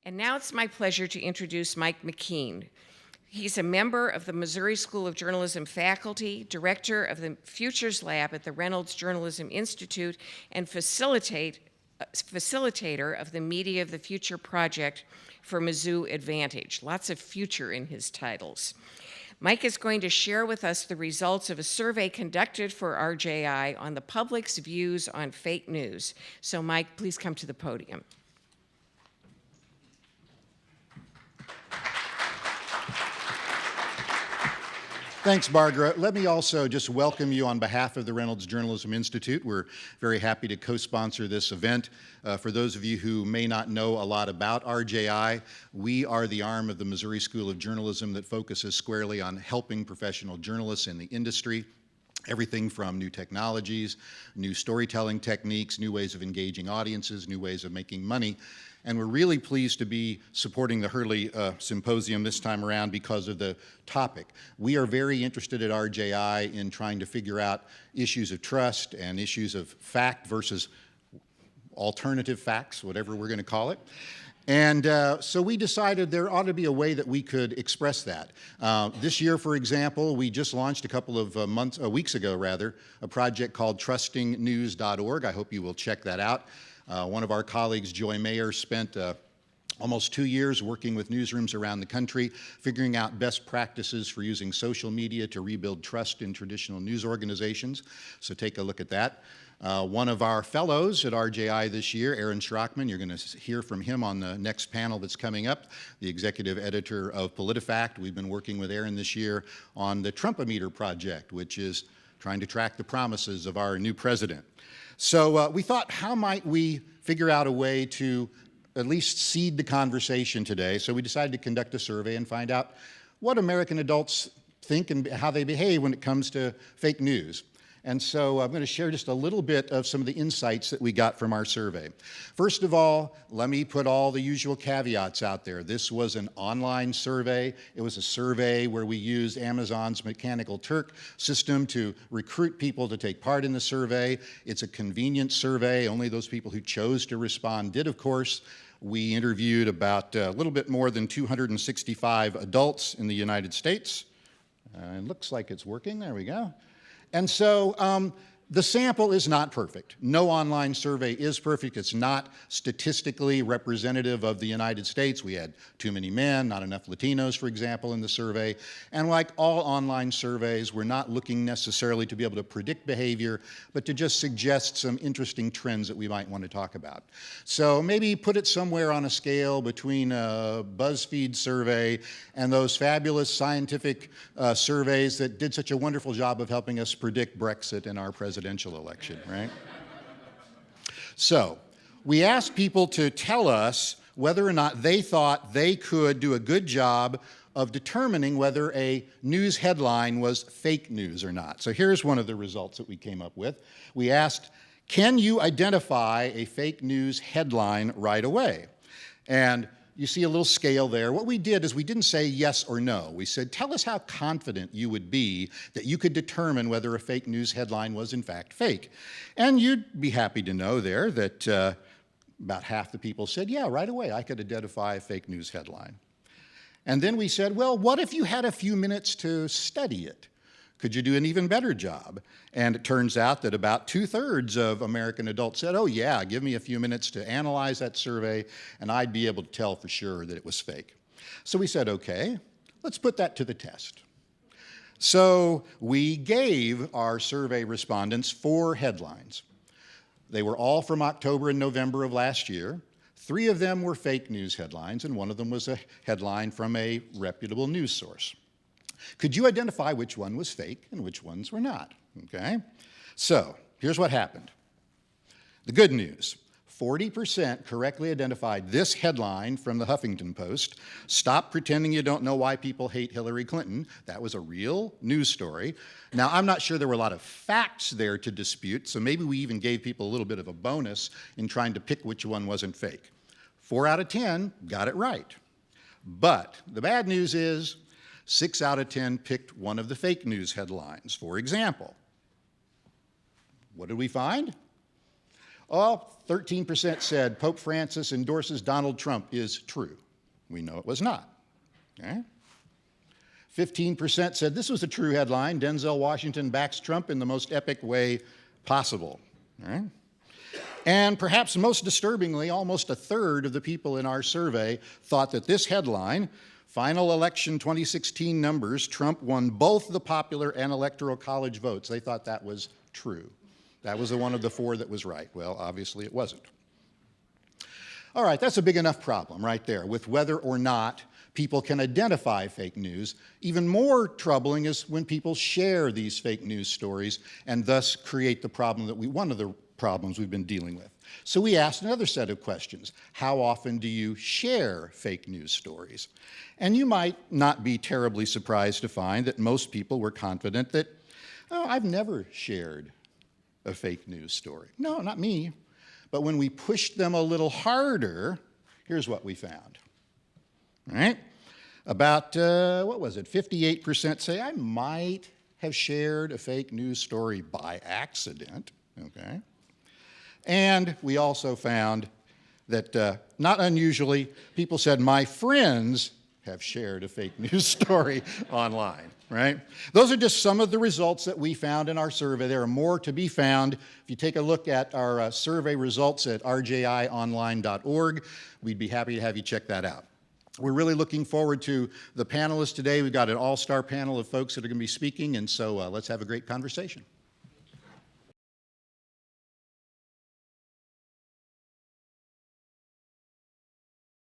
And now it's my pleasure to introduce Mike McKean. He's a member of the Missouri School of Journalism faculty, director of the Futures Lab at the Reynolds Journalism Institute, and facilitator of the Media of the Future project for Mizzou Advantage. Lots of future in his titles. Mike is going to share with us the results of a survey conducted for RJI on the public's views on fake news. So Mike, please come to the podium. Thanks, Barbara. Let me also just welcome you on behalf of the Reynolds Journalism Institute. We're very happy to co-sponsor this event. For those of you who may not know a lot about RJI, we are the arm of the Missouri School of Journalism that focuses squarely on helping professional journalists in the industry. Everything from new technologies, new storytelling techniques, new ways of engaging audiences, new ways of making money. And we're really pleased to be supporting the Hurley Symposium this time around because of the topic. We are very interested at RJI in trying to figure out issues of trust and issues of fact versus alternative facts, whatever we're going to call it. And so we decided there ought to be a way that we could express that. This year, for example, we just launched a couple of weeks ago, a project called trustingnews.org. I hope you will check that out. One of our colleagues, Joy Mayer, spent almost 2 years working with newsrooms around the country, figuring out best practices for using social media to rebuild trust in traditional news organizations. So take a look at that. One of our fellows at RJI this year, Aaron Schrockman, you're going to hear from him on the next panel that's coming up, the executive editor of PolitiFact. We've been working with Aaron this year on the Trump-O-Meter project, which is trying to track the promises of our new president. So we thought, how might we figure out a way to at least seed the conversation today? So we decided to conduct a survey and find out what American adults think and how they behave when it comes to fake news. And so I'm going to share just a little bit of some of the insights that we got from our survey. First of all, let me put all the usual caveats out there. This was an online survey. It was a survey where we used Amazon's Mechanical Turk system to recruit people to take part in the survey. It's a convenient survey. Only those people who chose to respond did, of course. We interviewed about a little bit more than 265 adults in the United States. It looks like it's working. There we go. And so the sample is not perfect. No online survey is perfect. It's not statistically representative of the United States. We had too many men, not enough Latinos, for example, in the survey. And like all online surveys, we're not looking necessarily to be able to predict behavior, but to just suggest some interesting trends that we might want to talk about. So maybe put it somewhere on a scale between a BuzzFeed survey and those fabulous scientific surveys that did such a wonderful job of helping us predict Brexit and our presidential election, right? So we asked people to tell us whether or not they thought they could do a good job of determining whether a news headline was fake news or not. So here's one of the results that we came up with. We asked, can you identify a fake news headline right away? And you see a little scale there. What we did is we didn't say yes or no. We said, tell us how confident you would be that you could determine whether a fake news headline was in fact fake. And you'd be happy to know there that about half the people said, yeah, right away, I could identify a fake news headline. And then we said, well, what if you had a few minutes to study it? Could you do an even better job? And it turns out that about 2/3 of American adults said, oh yeah, give me a few minutes to analyze that survey and I'd be able to tell for sure that it was fake. So we said, okay, let's put that to the test. So we gave our survey respondents 4 headlines. They were all from October and November of last year. 3 of them were fake news headlines and 1 of them was a headline from a reputable news source. Could you identify which one was fake and which ones were not? Okay? So here's what happened. The good news, 40% correctly identified this headline from the Huffington Post. Stop pretending you don't know why people hate Hillary Clinton. That was a real news story. Now, I'm not sure there were a lot of facts there to dispute, so maybe we even gave people a little bit of a bonus in trying to pick which one wasn't fake. 4 out of 10 got it right. But the bad news is 6 out of 10 picked one of the fake news headlines. For example, what did we find? Oh, 13% said Pope Francis endorses Donald Trump is true. We know it was not. Okay? 15% said this was a true headline. Denzel Washington backs Trump in the most epic way possible. All right? And perhaps most disturbingly, almost a third of the people in our survey thought that this headline, final election 2016 numbers, Trump won both the popular and electoral college votes. They thought that was true. That was the one of the four that was right. Well, obviously it wasn't. All right, that's a big enough problem right there with whether or not people can identify fake news. Even more troubling is when people share these fake news stories and thus create the problem that one of the problems we've been dealing with. So we asked another set of questions. How often do you share fake news stories? And you might not be terribly surprised to find that most people were confident that, oh, I've never shared a fake news story. No, not me. But when we pushed them a little harder, here's what we found. All right? About, 58% say I might have shared a fake news story by accident, okay? And we also found that, not unusually, people said my friends have shared a fake news story online, right? Those are just some of the results that we found in our survey. There are more to be found. If you take a look at our survey results at rjionline.org, we'd be happy to have you check that out. We're really looking forward to the panelists today. We've got an all-star panel of folks that are going to be speaking, and so let's have a great conversation.